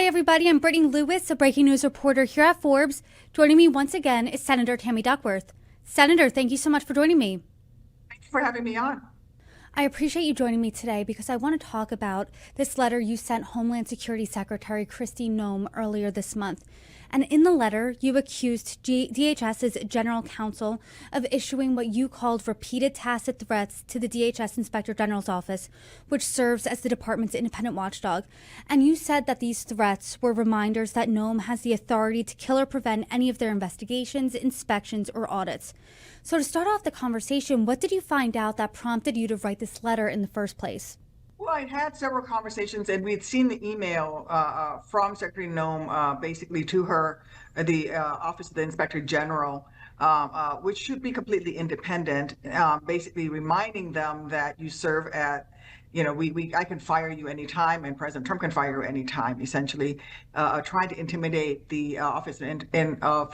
Hi, everybody. I'm Brittany Lewis, a breaking news reporter here at Forbes. Joining me once again is Senator Tammy Duckworth. Senator, thank you so much for joining me. Thanks for having me on. I appreciate you joining me today because I want to talk about this letter you sent Homeland Security Secretary Kristi Noem earlier this month. And in the letter, you accused DHS's general counsel of issuing what you called repeated tacit threats to the DHS Inspector General's office, which serves as the department's independent watchdog. And you said that these threats were reminders that Noem has the authority to kill or prevent any of their investigations, inspections, or audits. So to start off the conversation, what did you find out that prompted you to write this letter in the first place? Well, I had several conversations, and we'd seen the email from Secretary Noem basically to her, the Office of the Inspector General, which should be completely independent, basically reminding them that you serve at, I can fire you anytime, and President Trump can fire you anytime, essentially, trying to intimidate the Office of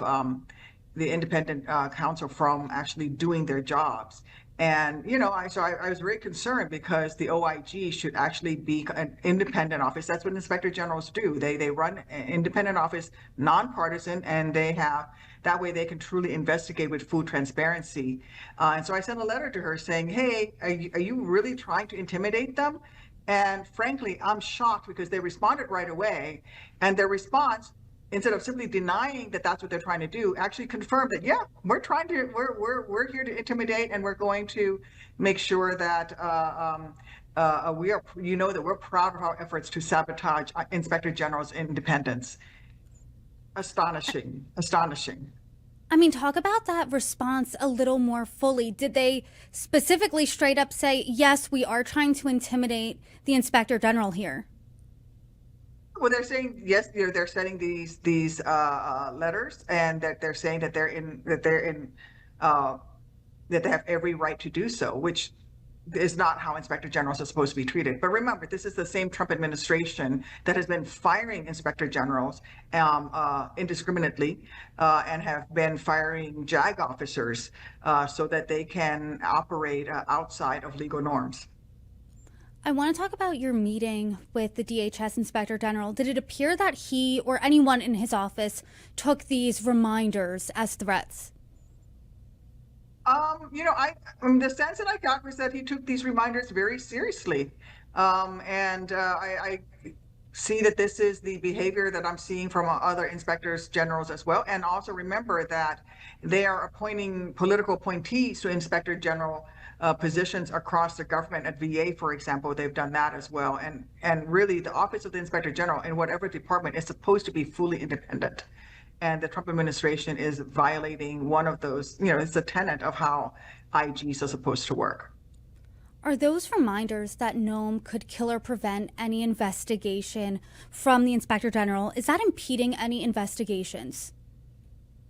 the independent counsel from actually doing their jobs. And, I was very concerned because the OIG should actually be an independent office. That's what inspector generals do. They run an independent office, nonpartisan, and that way they can truly investigate with full transparency. And so I sent a letter to her saying, hey, are you really trying to intimidate them? And frankly, I'm shocked because they responded right away. And their response, instead of simply denying that that's what they're trying to do, actually confirm that, yeah, we're here to intimidate, and we're going to make sure that we are, that we're proud of our efforts to sabotage Inspector General's independence. Astonishing, astonishing. I mean, talk about that response a little more fully. Did they specifically straight up say, yes, we are trying to intimidate the Inspector General here? Well, they're saying yes. They're sending these letters, and that they're saying that that they have every right to do so, which is not how inspector generals are supposed to be treated. But remember, this is the same Trump administration that has been firing inspector generals indiscriminately, and have been firing JAG officers so that they can operate outside of legal norms. I want to talk about your meeting with the DHS Inspector General. Did it appear that he or anyone in his office took these reminders as threats? The sense that I got was that he took these reminders very seriously. I see that this is the behavior that I'm seeing from other inspectors generals as well. And also remember that they are appointing political appointees to inspector general positions across the government. At VA, for example, they've done that as well. And really, the Office of the Inspector General in whatever department is supposed to be fully independent. And the Trump administration is violating one of those, it's a tenet of how IGs are supposed to work. Are those reminders that Noem could kill or prevent any investigation from the Inspector General, is that impeding any investigations?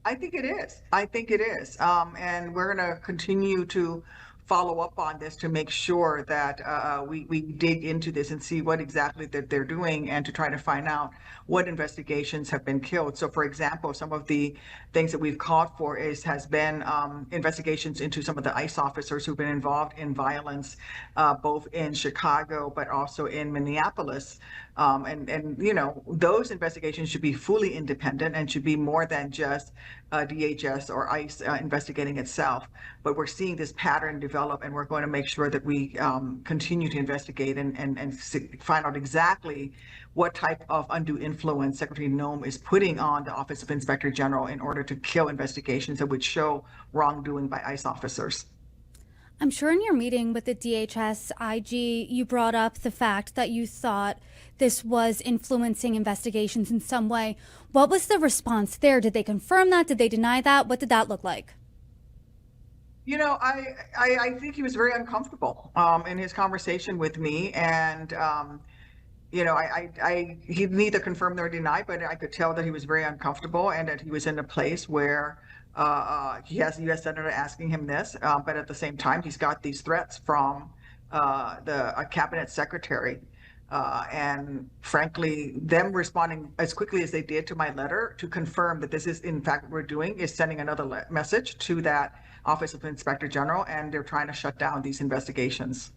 I think it is. I think it is. And we're going to continue to follow up on this to make sure that we dig into this and see what exactly that they're doing, and to try to find out what investigations have been killed. So, for example, some of the things that we've called for has been investigations into some of the ICE officers who've been involved in violence, both in Chicago but also in Minneapolis. Those investigations should be fully independent and should be more than just DHS or ICE investigating itself. But we're seeing this pattern develop, and we're going to make sure that we continue to investigate and find out exactly what type of undue influence Secretary Noem is putting on the Office of Inspector General in order to kill investigations that would show wrongdoing by ICE officers. I'm sure in your meeting with the DHS IG, you brought up the fact that you thought this was influencing investigations in some way. What was the response there? Did they confirm that? Did they deny that? What did that look like? I think he was very uncomfortable in his conversation with me, and he neither confirmed nor denied, but I could tell that he was very uncomfortable and that he was in a place where he has a U.S. Senator asking him this, but at the same time, he's got these threats from a cabinet secretary. And frankly, them responding as quickly as they did to my letter to confirm that this is, in fact, what we're doing is sending another message to that Office of Inspector General, and they're trying to shut down these investigations.